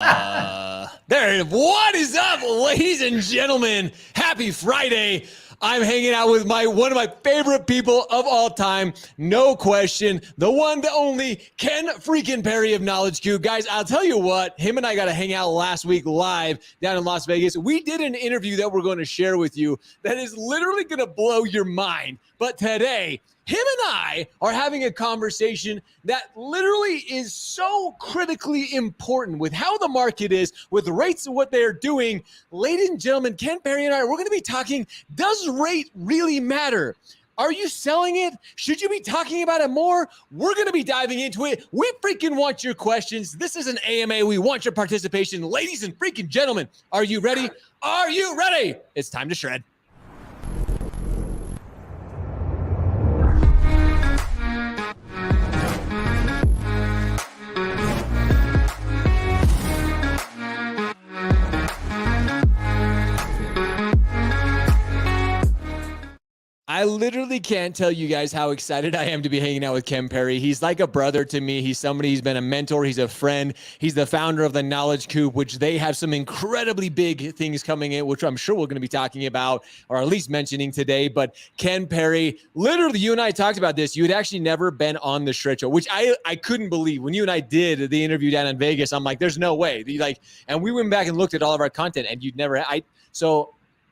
What is up, ladies and gentlemen? Happy Friday. I'm hanging out with one of my favorite people of all time, no question, the one, the only Ken freaking Perry of Knowledge Coop. Guys, I'll tell you what, him and I got to hang out last week live down in Las Vegas. We did an interview that we're going to share with you that is literally going to blow your mind. But today, him and I are having a conversation that literally is so critically important with how the market is, with rates and what they're doing. Ladies and gentlemen, Ken Perry and I, we're going to be talking, does rate really matter? Are you selling it? Should you be talking about it more? We're going to be diving into it. We freaking want your questions. This is an AMA. We want your participation. Ladies and freaking gentlemen, are you ready? Are you ready? It's time to shred. I literally can't tell you guys how excited I am to be hanging out with Ken Perry. He's like a brother to me. He's somebody, he's been a mentor. He's a friend. He's the founder of the Knowledge Coop, which they have some incredibly big things coming in, which I'm sure we're going to be talking about, or at least mentioning today. But Ken Perry, literally, you and I talked about this. You had actually never been on the Shred Show, which I couldn't believe. When you and I did the interview down in Vegas, I'm like, there's no way. And we went back and looked at all of our content, and you'd never,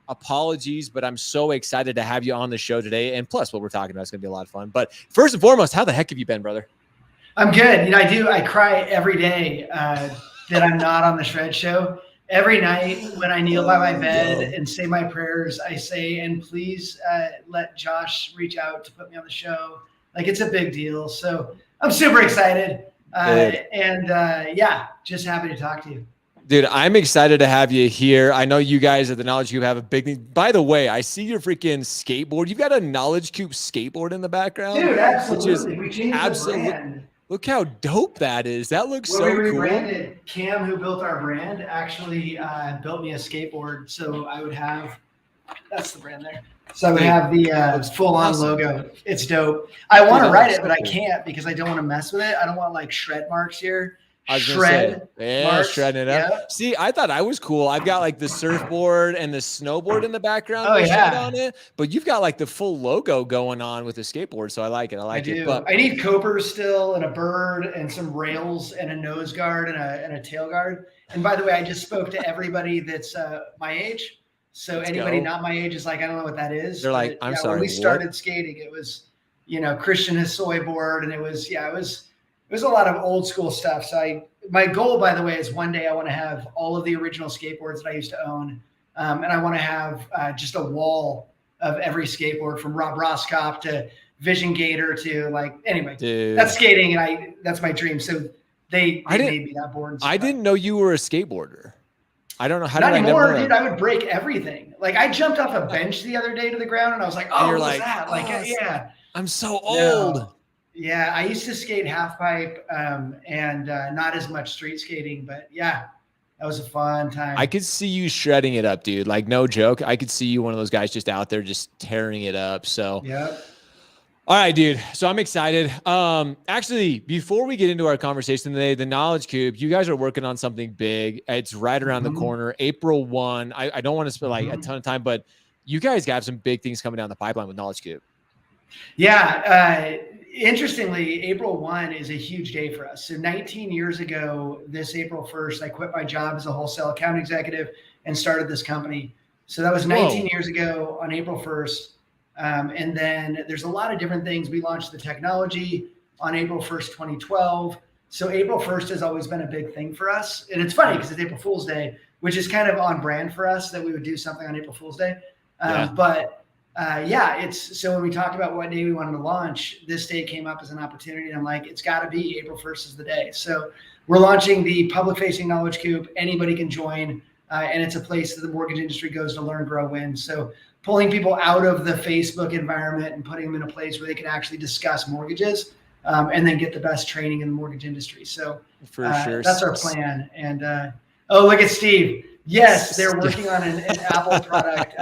apologies, but I'm so excited to have you on the show today. And plus, what we're talking about is going to be a lot of fun. But first and foremost, how the heck have you been, brother? I'm good. I cry every day that I'm not on the Shred Show. Every night when I kneel by my bed and say my prayers, I say, and please let Josh reach out to put me on the show. Like, it's a big deal. So I'm super excited. Just happy to talk to you. Dude, I'm excited to have you here. I know you guys at the Knowledge Cube have a big thing. By the way, I see your freaking skateboard. You've got a Knowledge Cube skateboard in the background. Dude, absolutely. We changed the brand. Look how dope that is. That looks we cool. Rebranded. Cam, who built our brand, actually built me a skateboard. So I would have, that's the brand there. So I would have the full-on logo. It's dope. I want to write it, but I can't because I don't want to mess with it. I don't want like shred marks here. Shredding it up. Yeah. See, I thought I was cool. I've got like the surfboard and the snowboard in the background on it, but you've got like the full logo going on with the skateboard, so I like it. I do. But I need copers still, and a bird, and some rails, and a nose guard, and a tail guard. And by the way, I just spoke to everybody that's my age. So anybody not my age is like, I don't know what that is. They're like, I'm sorry. When we started skating, it was, Christian Hosoi board, and it was a lot of old school stuff. So my goal, by the way, is one day I want to have all of the original skateboards that I used to own. And I want to have just a wall of every skateboard from Rob Roskopf to Vision Gator to Dude. That's skating. And that's my dream. So they made me that board. I didn't know you were a skateboarder. I don't know how. Not anymore, dude. I would break everything. Like, I jumped off a bench the other day to the ground and I was like, oh, what's that? Yeah. I'm so old. No. Yeah, I used to skate half pipe and not as much street skating, but yeah, that was a fun time. I could see you shredding it up, dude. Like, no joke. I could see you one of those guys just out there just tearing it up. So, yeah. All right, dude. So I'm excited. Actually, before we get into our conversation today, the Knowledge Cube, you guys are working on something big. It's right around the corner, April 1. I don't want to spend like a ton of time, but you guys got some big things coming down the pipeline with Knowledge Cube. Yeah. Interestingly, April 1 is a huge day for us. So 19 years ago, this April 1st, I quit my job as a wholesale account executive and started this company. So that was 19 years ago on April 1st. And then there's a lot of different things. We launched the technology on April 1st, 2012. So April 1st has always been a big thing for us. And it's funny because it's April Fool's Day, which is kind of on brand for us that we would do something on April Fool's Day. So when we talked about what day we wanted to launch, this day came up as an opportunity. And I'm like, it's got to be April 1st is the day. So we're launching the public facing Knowledge Coop. Anybody can join. And it's a place that the mortgage industry goes to learn, grow, win. So pulling people out of the Facebook environment and putting them in a place where they can actually discuss mortgages and then get the best training in the mortgage industry. So for sure, that's our plan. And look at Steve. Yes, they're working on an Apple product.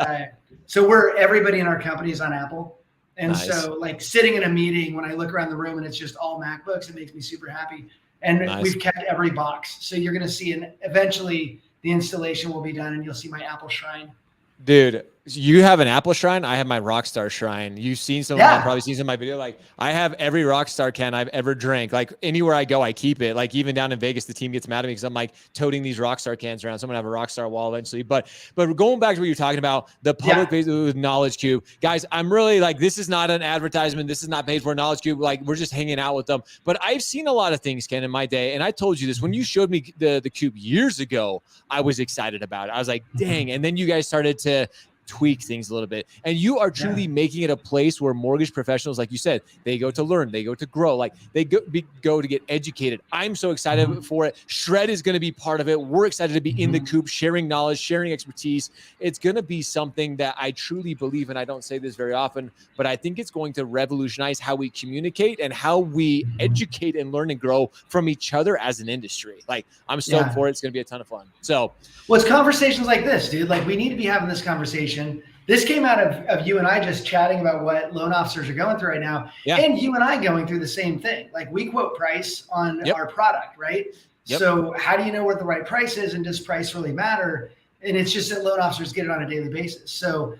So everybody in our company is on Apple. And so like sitting in a meeting, when I look around the room and it's just all MacBooks, it makes me super happy. And Nice. we've kept every box. So you're going to see, and eventually the installation will be done and you'll see my Apple shrine. Dude, you have an Apple shrine. I have my Rockstar shrine. You've seen some of my, probably seen some of my video. Like I have every Rockstar can I've ever drank. Like anywhere I go, I keep it. Like even down in Vegas, the team gets mad at me because I'm like toting these Rockstar cans around. So I'm gonna have a Rockstar wall eventually. But going back to what you're talking about, the public base with Knowledge Cube, guys, I'm really like, this is not an advertisement. This is not paid for Knowledge Cube. Like we're just hanging out with them. But I've seen a lot of things, Ken, in my day. And I told you this when you showed me the Cube years ago, I was excited about it. I was like, dang. And then you guys started to tweak things a little bit, and you are truly making it a place where mortgage professionals, like you said, they go to learn, they go to grow, like they go to get educated. I'm so excited for it. Shred is going to be part of it. We're excited to be in the Coop, sharing knowledge, sharing expertise. It's going to be something that I truly believe, and I don't say this very often, but I think it's going to revolutionize how we communicate and how we educate and learn and grow from each other as an industry. Like I'm stoked for it. It's going to be a ton of fun. So well, it's conversations like this, dude. Like we need to be having this conversation. This came out of you and I just chatting about what loan officers are going through right now. And you and I going through the same thing. Like we quote price on our product, right? So how do you know what the right price is, and does price really matter? And it's just that loan officers get it on a daily basis. So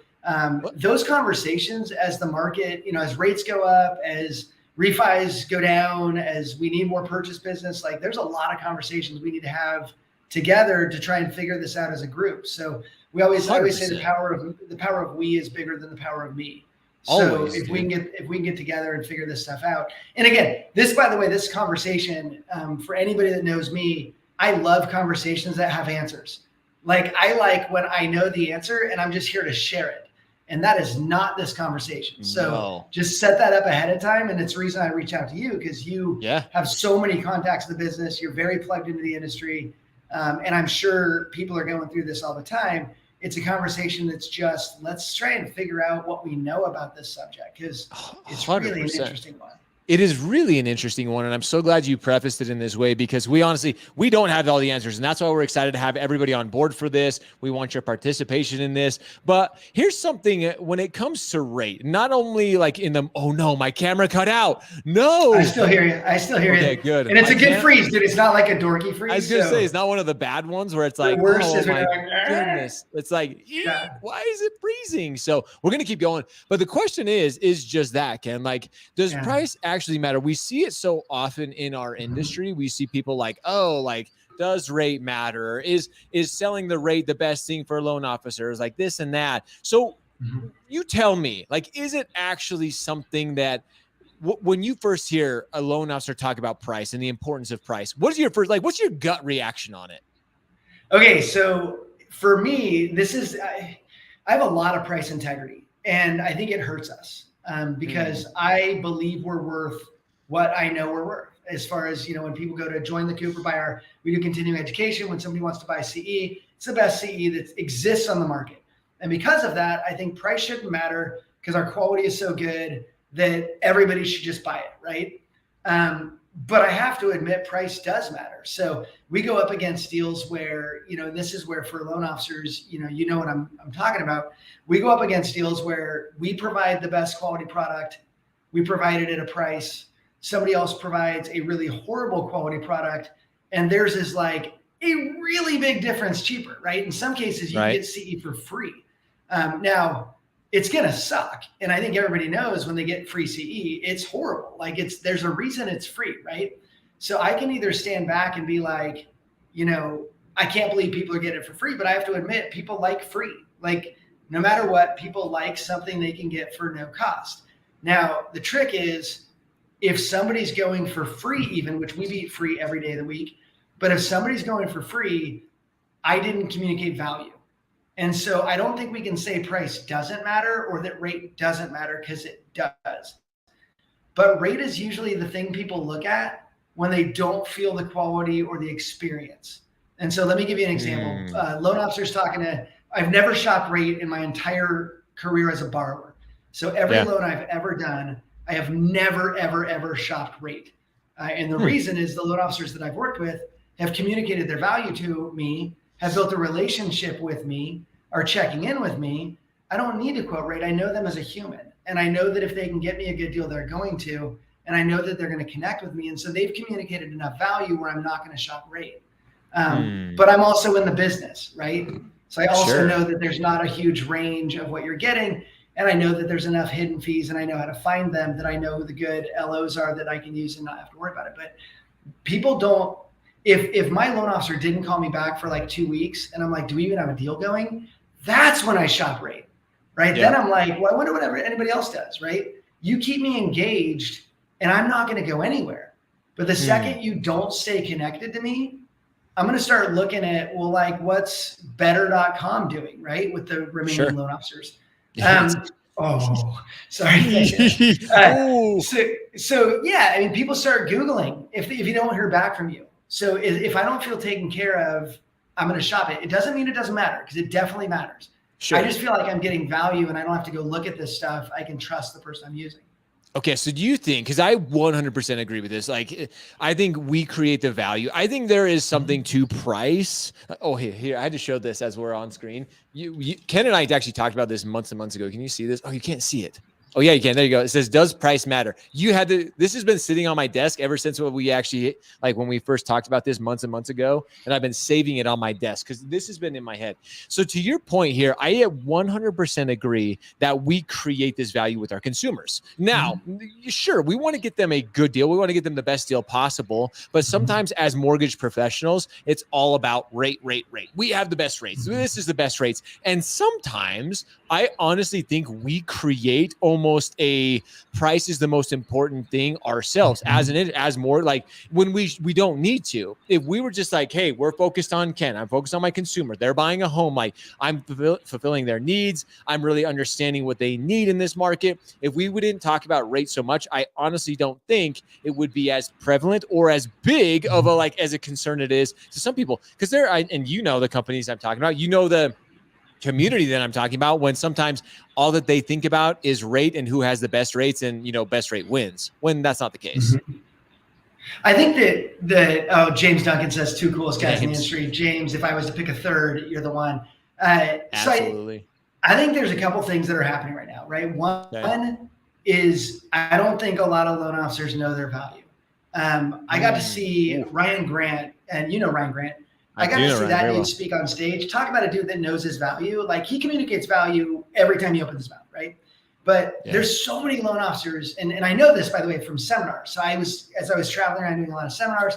those conversations, as the market, as rates go up, as refis go down, as we need more purchase business, like there's a lot of conversations we need to have together to try and figure this out as a group. So I always say the power of we is bigger than the power of me. So always, if we can get together and figure this stuff out. And again, by the way, this conversation, for anybody that knows me, I love conversations that have answers. Like I like when I know the answer and I'm just here to share it. And that is not this conversation. So just set that up ahead of time. And it's the reason I reach out to you, because you have so many contacts in the business. You're very plugged into the industry. And I'm sure people are going through this all the time. It's a conversation that's just, let's try and figure out what we know about this subject, because it's 100%. Really an interesting one. It is really an interesting one, and I'm so glad you prefaced it in this way, because we don't have all the answers, and that's why we're excited to have everybody on board for this. We want your participation in this. But here's something when it comes to rate, not only like in the, oh no, my camera cut out. No. I still hear you. Okay, good. And it's a good freeze, dude. It's not like a dorky freeze. I was going to say, it's not one of the bad ones where it's like, oh my goodness. It's like, why is it freezing? So we're going to keep going. But the question is just that, Ken, like, does price actually matter? We see it so often in our industry. We see people like, oh, like, does rate matter? Is selling the rate the best thing for loan officers? Like this and that. So you tell me, like, is it actually something that when you first hear a loan officer talk about price and the importance of price, what's your gut reaction on it? Okay. So for me, I have a lot of price integrity, and I think it hurts us. Because I believe we're worth what I know we're worth. As far as, when people go to join the Coop or we do continuing education. When somebody wants to buy CE, it's the best CE that exists on the market. And because of that, I think price shouldn't matter, because our quality is so good that everybody should just buy it, right? But I have to admit, price does matter. So we go up against deals where, this is where for loan officers, you know what I'm talking about. We go up against deals where we provide the best quality product. We provide it at a price. Somebody else provides a really horrible quality product, and theirs is like a really big difference cheaper, right? In some cases, you can get CE for free. Now, it's going to suck. And I think everybody knows when they get free CE, it's horrible. Like there's a reason it's free, right? So I can either stand back and be like, I can't believe people are getting it for free, but I have to admit, people like free. Like no matter what, people like something they can get for no cost. Now, the trick is, if somebody's going for free, even, which we beat free every day of the week, but if somebody's going for free, I didn't communicate value. And so I don't think we can say price doesn't matter or that rate doesn't matter, because it does. But rate is usually the thing people look at when they don't feel the quality or the experience. And so let me give you an example. Loan officers I've never shopped rate in my entire career as a borrower. So every loan I've ever done, I have never, ever, ever shopped rate. And the reason is the loan officers that I've worked with have communicated their value to me, have built a relationship with me, are checking in with me. I don't need to quote rate. I know them as a human. And I know that if they can get me a good deal, they're going to. and I know that they're going to connect with me. And so they've communicated enough value where I'm not going to shop rate. But I'm also in the business, right? So I also know that there's not a huge range of what you're getting. And I know that there's enough hidden fees and I know how to find them, that I know who the good LOs are that I can use and not have to worry about it. But people don't, if my loan officer didn't call me back for like 2 weeks and I'm like, do we even have a deal going? That's when I shop rate, right? Then I'm like, well, I wonder what anybody else does, right? You keep me engaged and I'm not going to go anywhere. But the second you don't stay connected to me, I'm going to start looking at, well, like what's better.com doing, right? With the remaining loan officers. Oh, sorry. So yeah, I mean, people start Googling if you don't hear back from you. So if I don't feel taken care of, I'm going to shop it. It doesn't mean it doesn't matter, because it definitely matters. I just feel like I'm getting value and I don't have to go look at this stuff. I can trust the person I'm using. Okay, so do you think, because I 100% agree with this, like I think we create the value. I think there is something to price. Oh, here, I had to show this as we're on screen. Ken and I actually talked about this months and months ago. Can you see this? Oh, you can't see it. Oh yeah, you can. There you go. It says, does price matter? This has been sitting on my desk ever since when we first talked about this months and months ago. And I've been saving it on my desk because this has been in my head. So to your point here, I 100% agree that we create this value with our consumers. Now, sure, we want to get them a good deal. We want to get them the best deal possible. But sometimes as mortgage professionals, it's all about rate. We have the best rates. This is the best rates. And sometimes I honestly think we create almost a price is the most important thing ourselves as more like when we don't need to. If we were just like, hey, we're focused on Ken, I'm focused on my consumer, they're buying a home, like I'm fulfilling their needs, I'm really understanding what they need in this market. If we wouldn't talk about rates so much, I honestly don't think it would be as prevalent or as big of as a concern it is to some people, because and the companies I'm talking about, the community that I'm talking about, when sometimes all that they think about is rate and who has the best rates, and best rate wins, when that's not the case. I think that James Duncan says two coolest guys in the industry. James, if I was to pick a third, you're the one. Absolutely. So I think there's a couple things that are happening right now, right? One is I don't think a lot of loan officers know their value. I got to see Ryan Grant, and Ryan Grant. I got to see that dude speak on stage. Talk about a dude that knows his value. Like, he communicates value every time he opens his mouth, right? But there's so many loan officers, and I know this, by the way, from seminars. So as I was traveling around doing a lot of seminars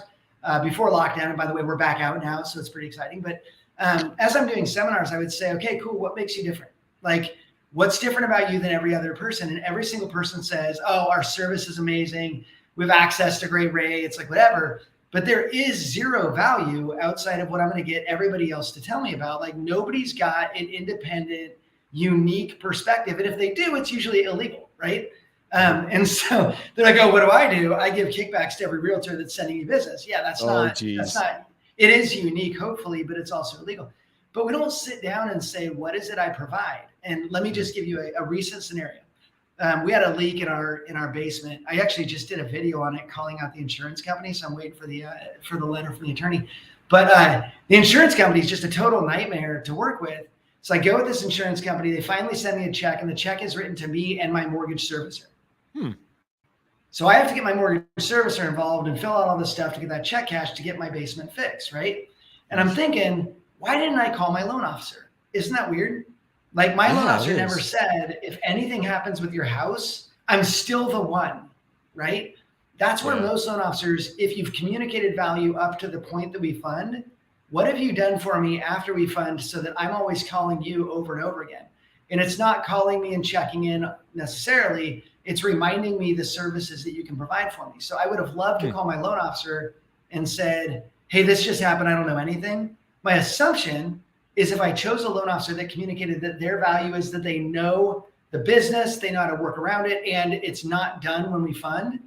before lockdown, and by the way, we're back out now, so it's pretty exciting. But as I'm doing seminars, I would say, okay, cool, what makes you different? Like, what's different about you than every other person? And every single person says, oh, our service is amazing, we have access to great rates, like whatever. But there is zero value outside of what I'm going to get everybody else to tell me about. Like, nobody's got an independent, unique perspective. And if they do, it's usually illegal, right? And so they're like, oh, what do? I give kickbacks to every realtor that's sending me business. Yeah, that's not, it is unique, hopefully, but it's also illegal. But we don't sit down and say, what is it I provide? And let me just give you a recent scenario. We had a leak in our basement. I actually just did a video on it, calling out the insurance company. So I'm waiting for the letter from the attorney. But the insurance company is just a total nightmare to work with. So I go with this insurance company. They finally send me a check, and the check is written to me and my mortgage servicer. So I have to get my mortgage servicer involved and fill out all this stuff to get that check cashed to get my basement fixed, right? And I'm thinking, why didn't I call my loan officer? Isn't that weird? Like, my loan officer never said, if anything happens with your house, I'm still the one, right? That's where most loan officers, if you've communicated value up to the point that we fund, what have you done for me after we fund, so that I'm always calling you over and over again? And it's not calling me and checking in necessarily. It's reminding me the services that you can provide for me. So I would have loved to call my loan officer and said, hey, this just happened, I don't know anything. My assumption is, if I chose a loan officer that communicated that their value is that they know the business, they know how to work around it, and it's not done when we fund,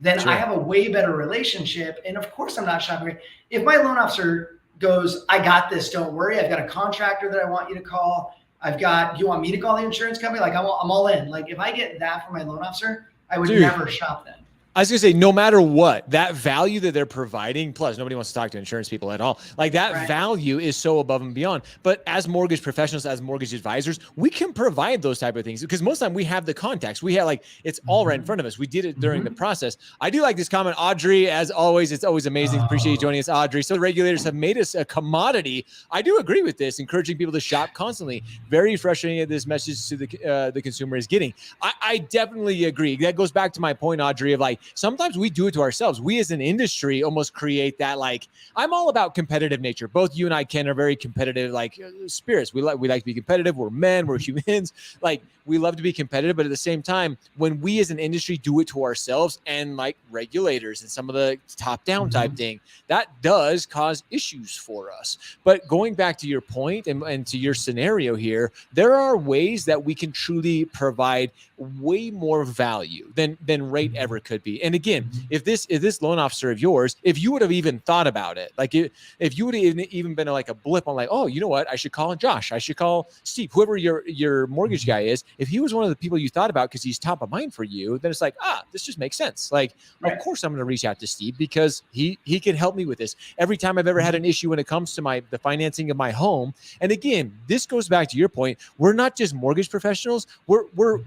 then I have a way better relationship. And of course I'm not shopping. If my loan officer goes, I got this, don't worry, I've got a contractor that I want you to call, you want me to call the insurance company? Like, I'm all in. Like, if I get that from my loan officer, I would never shop them. I was going to say, no matter what, that value that they're providing, plus nobody wants to talk to insurance people at all. Like that value is so above and beyond. But as mortgage professionals, as mortgage advisors, we can provide those type of things because most of the time we have the contacts. We have like, it's all right in front of us. We did it during the process. I do like this comment, Audrey, as always. It's always amazing. Appreciate you joining us, Audrey. So the regulators have made us a commodity. I do agree with this, encouraging people to shop constantly. Very frustrating that this message to the consumer is getting. I definitely agree. That goes back to my point, Audrey, of like, sometimes we do it to ourselves. We as an industry almost create that, like, I'm all about competitive nature. Both you and I, Ken, are very competitive, like spirits. We like to be competitive. We're men, we're humans. Like we love to be competitive, but at the same time, when we as an industry do it to ourselves and like regulators and some of the top down type thing, that does cause issues for us. But going back to your point and to your scenario here, there are ways that we can truly provide way more value than rate ever could be. And again, if this loan officer of yours, if you would have even thought about it, like if you would have even been like a blip on like, oh, you know what, I should call Josh, I should call Steve, whoever your mortgage guy is. If he was one of the people you thought about because he's top of mind for you, then it's like, this just makes sense. Like, of course I'm going to reach out to Steve because he can help me with this. Every time I've ever had an issue when it comes to the financing of my home. And again, this goes back to your point. We're not just mortgage professionals. We're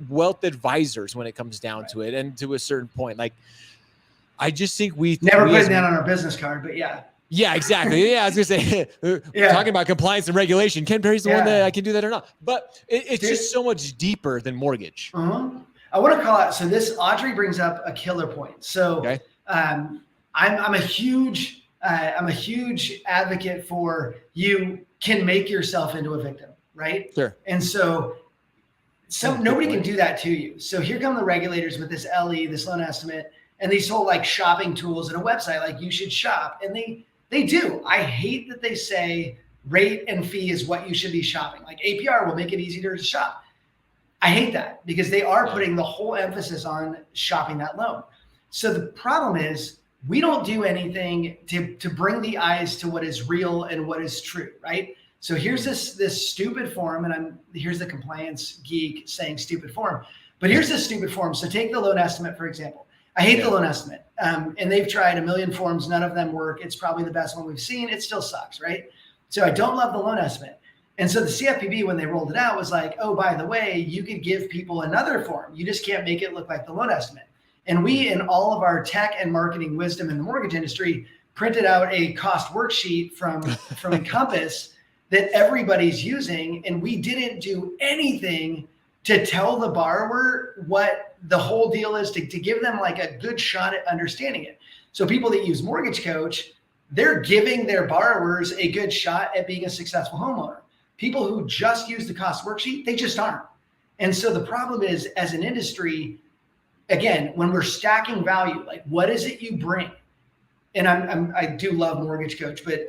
wealth advisors when it comes down to it. And to a certain point, like, I just think we never putting that on our business card, but yeah. Yeah, exactly. Yeah, I was gonna say, talking about compliance and regulation. Ken Perry's the one that I can do that or not. But it's just so much deeper than mortgage. I want to call out. So this Audrey brings up a killer point. So I'm a huge advocate for you can make yourself into a victim, right? Sure. And so nobody can do that to you. So here come the regulators with this LE, this loan estimate, and these whole like shopping tools and a website like you should shop, and they do. I hate that they say rate and fee is what you should be shopping. Like APR will make it easier to shop. I hate that because they are putting the whole emphasis on shopping that loan. So the problem is we don't do anything to bring the eyes to what is real and what is true, right? So here's this stupid form, and here's the compliance geek saying stupid form, but here's this stupid form. So take the loan estimate, for example. I hate the loan estimate. And they've tried a million forms. None of them work. It's probably the best one we've seen. It still sucks, right? So I don't love the loan estimate. And so the CFPB, when they rolled it out, was like, oh, by the way, you could give people another form. You just can't make it look like the loan estimate. And we, in all of our tech and marketing wisdom in the mortgage industry, printed out a cost worksheet from Encompass that everybody's using. And we didn't do anything to tell the borrower what the whole deal is, to give them like a good shot at understanding it. So people that use Mortgage Coach, they're giving their borrowers a good shot at being a successful homeowner. People who just use the cost worksheet, they just aren't. And so the problem is, as an industry, again, when we're stacking value, like what is it you bring? And I do love Mortgage Coach, but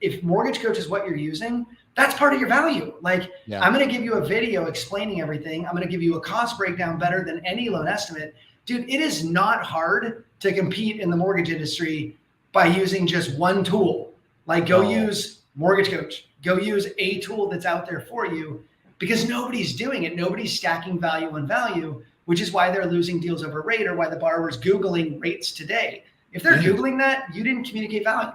if Mortgage Coach is what you're using, that's part of your value. Like I'm going to give you a video explaining everything. I'm going to give you a cost breakdown better than any loan estimate. Dude, it is not hard to compete in the mortgage industry by using just one tool. Like go use Mortgage Coach, go use a tool that's out there for you, because nobody's doing it. Nobody's stacking value on value, which is why they're losing deals over rate, or why the borrower's Googling rates today. If they're Googling that, you didn't communicate value.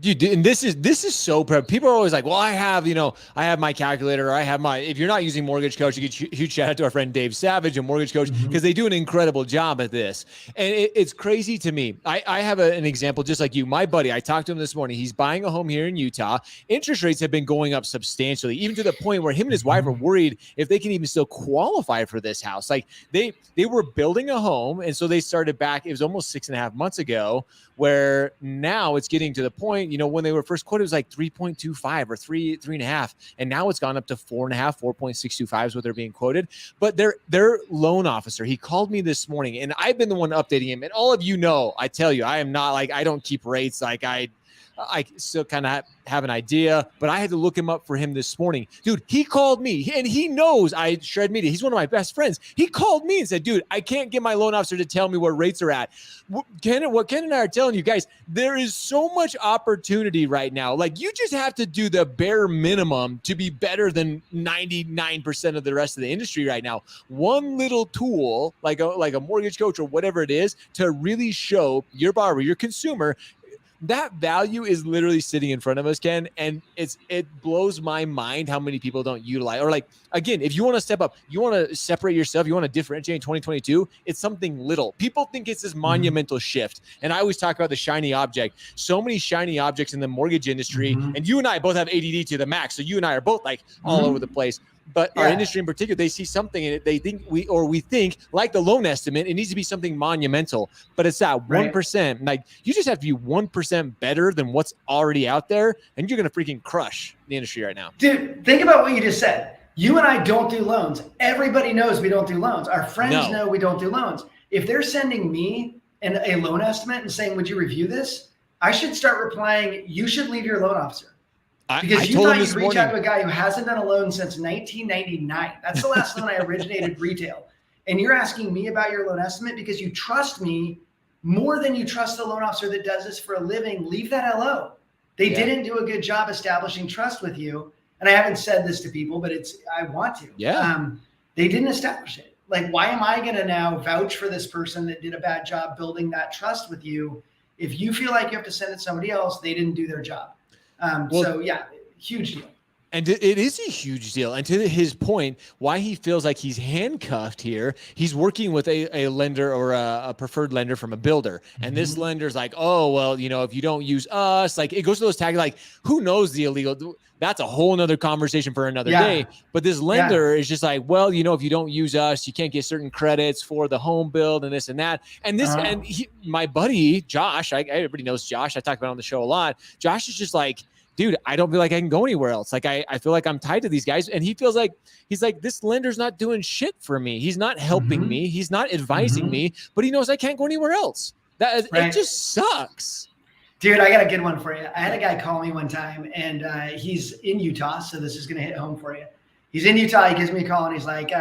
Dude, and this is so people are always like, well, I have my calculator, or I have if you're not using Mortgage Coach, you get huge shout out to our friend Dave Savage and Mortgage Coach, because they do an incredible job at this. And it's crazy to me. I have an example just like you. My buddy, I talked to him this morning. He's buying a home here in Utah. Interest rates have been going up substantially, even to the point where him and his wife are worried if they can even still qualify for this house. Like they were building a home, and so they started back, it was almost 6.5 months ago, where now it's getting to the point, when they were first quoted, it was like 3.25 or 3.5. And now it's gone up to 4.5, 4.625 is what they're being quoted. But their loan officer, he called me this morning, and I've been the one updating him. And all of you know, I tell you, I am not like, I don't keep rates. Like I still kind of have an idea, but I had to look him up for him this morning. Dude, he called me and he knows I shred media. He's one of my best friends. He called me and said, dude, I can't get my loan officer to tell me what rates are at. What Ken and I are telling you guys, there is so much opportunity right now. Like, you just have to do the bare minimum to be better than 99% of the rest of the industry right now. One little tool, like a mortgage coach or whatever it is, to really show your borrower, your consumer, that value is literally sitting in front of us, Ken. And it blows my mind how many people don't utilize, or like, again, if you want to step up, you want to separate yourself, you want to differentiate in 2022, it's something little. People think it's this monumental shift. And I always talk about the shiny object. So many shiny objects in the mortgage industry. And you and I both have ADD to the max. So you and I are both like all over the place. But our industry in particular, they see something in it. They think we think, like the loan estimate, it needs to be something monumental. But it's that 1%. Like, you just have to be 1% better than what's already out there, and you're gonna freaking crush the industry right now. Dude, think about what you just said. You and I don't do loans. Everybody knows we don't do loans. Our friends know we don't do loans. If they're sending me a loan estimate and saying, would you review this? I should start replying, you should leave your loan officer. Because you thought you'd reach out to a guy who hasn't done a loan since 1999. That's the last loan I originated retail. And you're asking me about your loan estimate because you trust me more than you trust the loan officer that does this for a living. Leave that LO. They didn't do a good job establishing trust with you. And I haven't said this to people, but I want to. They didn't establish it. Like, why am I going to now vouch for this person that did a bad job building that trust with you? If you feel like you have to send it to somebody else, they didn't do their job. So yeah, huge deal. And it is a huge deal. And to his point, why he feels like he's handcuffed here, he's working with a lender or a preferred lender from a builder. And this lender's like, oh, well, you know, if you don't use us, like, it goes to those tags, like, who knows the illegal? That's a whole nother conversation for another day. But this lender is just like, well, you know, if you don't use us, you can't get certain credits for the home build and this and that. And this, my buddy, Josh, everybody knows Josh. I talk about it on the show a lot. Josh is just like, dude, I don't feel like I can go anywhere else. Like, I feel like I'm tied to these guys. And he feels like, he's like, this lender's not doing shit for me. He's not helping me. He's not advising me, but he knows I can't go anywhere else. It just sucks. Dude, I got a good one for you. I had a guy call me one time, and he's in Utah, so this is going to hit home for you. He's in Utah. He gives me a call, and he's like,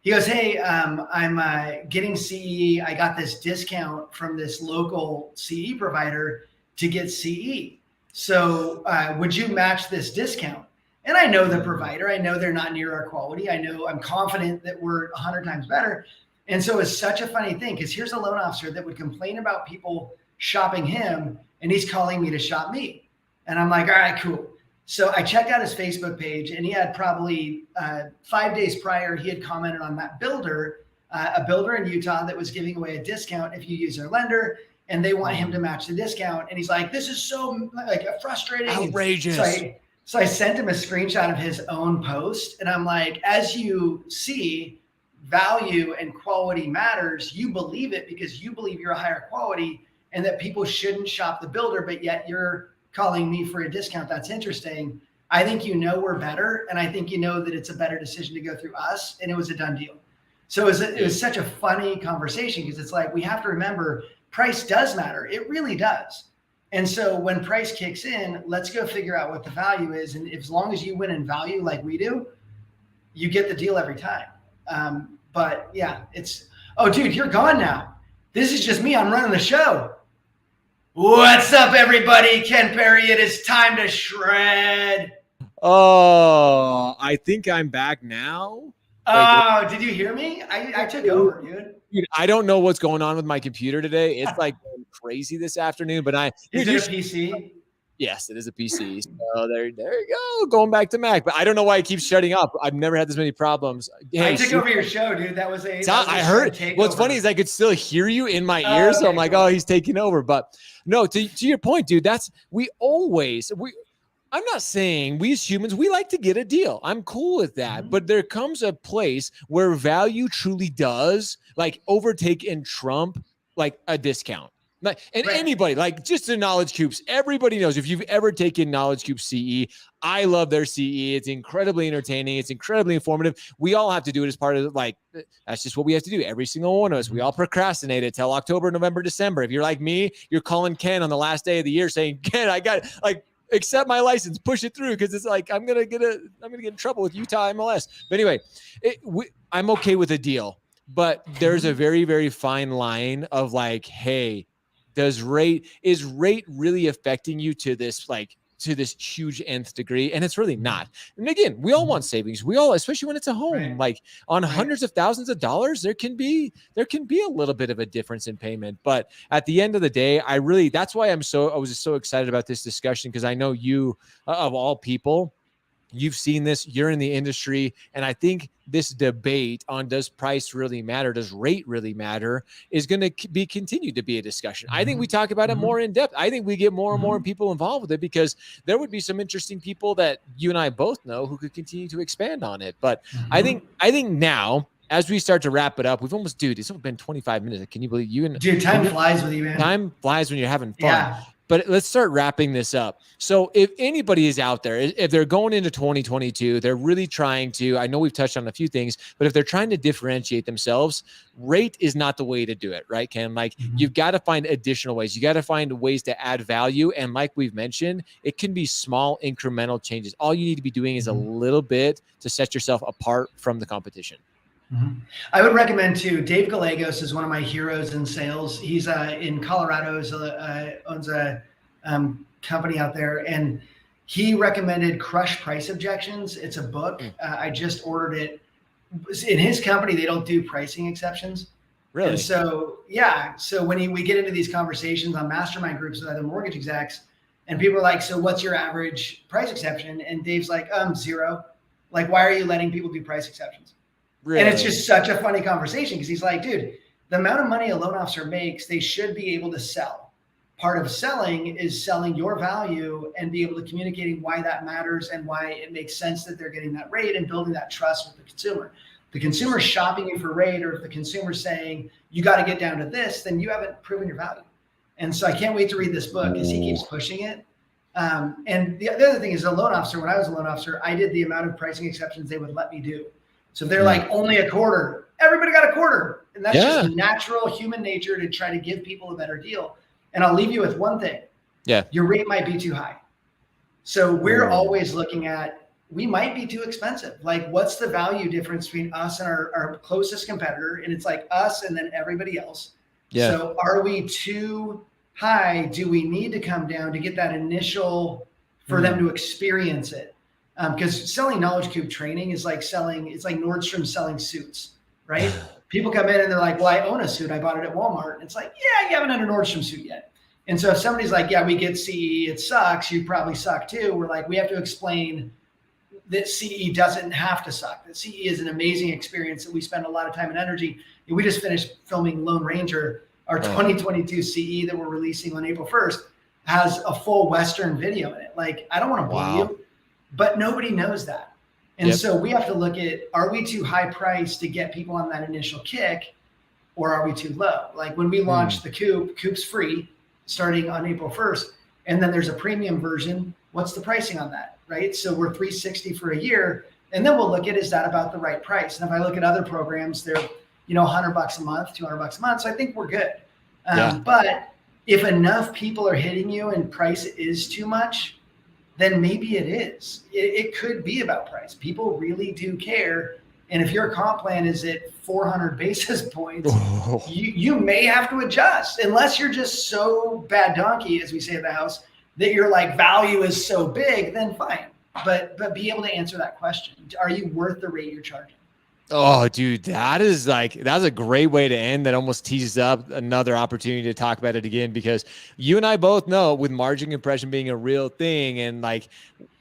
he goes, hey, I'm getting CE. I got this discount from this local CE provider to get CE. So would you match this discount? And I know the provider. I know they're not near our quality. I'm confident that we're 100 times better. And so it's such a funny thing, because here's a loan officer that would complain about people shopping him, and he's calling me to shop me. And I'm like, all right, cool. So I checked out his Facebook page, and he had probably 5 days prior, he had commented on that builder, a builder in Utah that was giving away a discount if you use their lender, and they want him to match the discount. And he's like, this is so like frustrating. Outrageous. So I sent him a screenshot of his own post. And I'm like, as you see, value and quality matters. You believe it because you believe you're a higher quality and that people shouldn't shop the builder, but yet you're calling me for a discount. That's interesting. I think you know we're better. And I think you know that it's a better decision to go through us. And it was a done deal. So it was such a funny conversation, because it's like, we have to remember, price does matter. It really does. And so when price kicks in, let's go figure out what the value is. And as long as you win in value like we do, you get the deal every time. But yeah, oh, dude, you're gone now. This is just me. I'm running the show. What's up, everybody? Ken Perry. It is time to shred. Oh, I think I'm back now. Oh, did you hear me? I took over, dude. Dude, I don't know what's going on with my computer today. It's like crazy this afternoon, but Is it a PC? Yes, it is a PC. So there you go. Going back to Mac, but I don't know why it keeps shutting up. I've never had this many problems. Hey, I took over your show, dude. That was I heard. What's funny is I could still hear you in my ears. So I'm like, oh, he's taking over. But no, to your point, dude, I'm not saying we as humans, we like to get a deal. I'm cool with that. But there comes a place where value truly does like overtake and trump like a discount. Like, and Right. anybody, like just the Knowledge Coops, everybody knows if you've ever taken Knowledge Coop CE, I love their CE. It's incredibly entertaining. It's incredibly informative. We all have to do it as part of that's just what we have to do. Every single one of us. We all procrastinate it till October, November, December. If you're like me, you're calling Ken on the last day of the year saying, Ken, I got accept my license, push it through. Cause it's like, I'm going to get in trouble with Utah MLS. But anyway, I'm okay with a deal, but there's a very, very fine line of like, hey, is rate really affecting you to this huge nth degree? And it's really not. And again, we all want savings. We all, especially when it's a home, like on hundreds of thousands of dollars, there can be a little bit of a difference in payment. But at the end of the day, that's why I was so excited about this discussion. Cause I know you, of all people, you've seen this, you're in the industry. And I think this debate on does price really matter, does rate really matter, is going to continue to be a discussion. I think we talk about it more in depth. I think we get more and more people involved with it because there would be some interesting people that you and I both know who could continue to expand on it. But I think now, as we start to wrap it up, it's almost been 25 minutes. Can you believe time flies with you, man. Time flies when you're having fun. Yeah. But let's start wrapping this up. So if anybody is out there, if they're going into 2022, they're really trying to, I know we've touched on a few things, but if they're trying to differentiate themselves, rate is not the way to do it, right, Ken? Like you've got to find additional ways. You got to find ways to add value. And like we've mentioned, it can be small incremental changes. All you need to be doing is a little bit to set yourself apart from the competition. I would recommend too. Dave Gallegos is one of my heroes in sales. He's in Colorado, owns a company out there, and he recommended Crush Price Objections. It's a book. I just ordered it. In his company, they don't do pricing exceptions. Really? And so when we get into these conversations on mastermind groups with other mortgage execs, and people are like, "So what's your average price exception?" And Dave's like, 0. Like, why are you letting people do price exceptions? Really? And it's just such a funny conversation because he's like, dude, the amount of money a loan officer makes, they should be able to sell. Part of selling is selling your value and be able to communicating why that matters and why it makes sense that they're getting that rate and building that trust with the consumer. The consumer shopping you for rate, or if the consumer's saying you got to get down to this, then you haven't proven your value. And so I can't wait to read this book because he keeps pushing it. And the other thing is, a loan officer, when I was a loan officer, I did the amount of pricing exceptions they would let me do. So if they're like only a quarter, everybody got a quarter. And that's just natural human nature to try to give people a better deal. And I'll leave you with one thing. Yeah. Your rate might be too high. So we're always looking at, we might be too expensive. Like, what's the value difference between us and our closest competitor? And it's like us and then everybody else. Yeah. So are we too high? Do we need to come down to get that initial for them to experience it? Because selling Knowledge Coop training is like it's like Nordstrom selling suits, right? People come in and they're like, well, I own a suit. I bought it at Walmart. And it's like, yeah, you haven't had a Nordstrom suit yet. And so if somebody's like, yeah, we get CE, it sucks, you probably suck too. We're like, we have to explain that CE doesn't have to suck. That CE is an amazing experience that we spend a lot of time and energy. And we just finished filming Lone Ranger, our 2022 CE that we're releasing on April 1st, has a full Western video in it. Like, I don't want to bore you. But nobody knows that. And so we have to look at, are we too high priced to get people on that initial kick, or are we too low? Like when we launched the Coop's free starting on April 1st, and then there's a premium version. What's the pricing on that, right? So we're $360 for a year, and then we'll look at, is that about the right price? And if I look at other programs, they're, $100 a month, $200 a month. So I think we're good. But if enough people are hitting you and price is too much, then maybe it is. It could be about price. People really do care. And if your comp plan is at 400 basis points, you may have to adjust, unless you're just so bad donkey, as we say at the house, that your value is so big, then fine. But be able to answer that question. Are you worth the rate you're charging? Oh, dude, that's a great way to end. That almost teases up another opportunity to talk about it again, because you and I both know, with margin compression being a real thing, and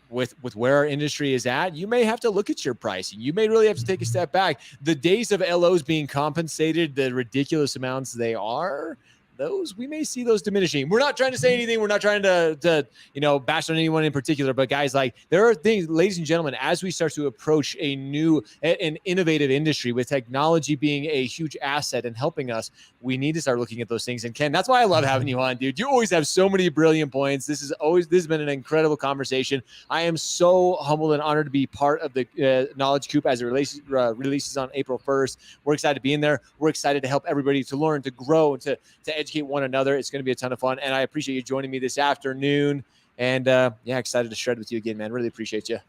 with where our industry is at, you may have to look at your pricing. You may really have to take a step back. The days of LOs being compensated the ridiculous amounts they are, we may see those diminishing. We're not trying to say anything. We're not trying to bash on anyone in particular. But guys, like, there are things, ladies and gentlemen, as we start to approach an innovative industry with technology being a huge asset and helping us, we need to start looking at those things. And Ken, that's why I love having you on, dude. You always have so many brilliant points. This has been an incredible conversation. I am so humbled and honored to be part of the Knowledge Coop as it releases on April 1st. We're excited to be in there. We're excited to help everybody to learn, to grow, and to educate one another. It's going to be a ton of fun. And I appreciate you joining me this afternoon. And excited to shred with you again, man. Really appreciate you.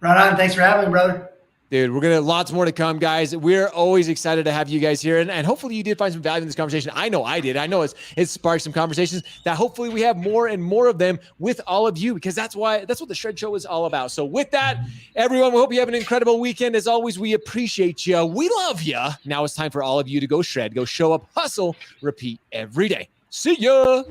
Right on. Thanks for having me, brother. Dude, we're going to lots more to come, guys. We're always excited to have you guys here. And hopefully you did find some value in this conversation. I know I did. I know it sparked some conversations that hopefully we have more and more of them with all of you, because that's what the Shred Show is all about. So with that, everyone, we hope you have an incredible weekend. As always, we appreciate you. We love you. Now it's time for all of you to go shred, go show up, hustle, repeat every day. See ya.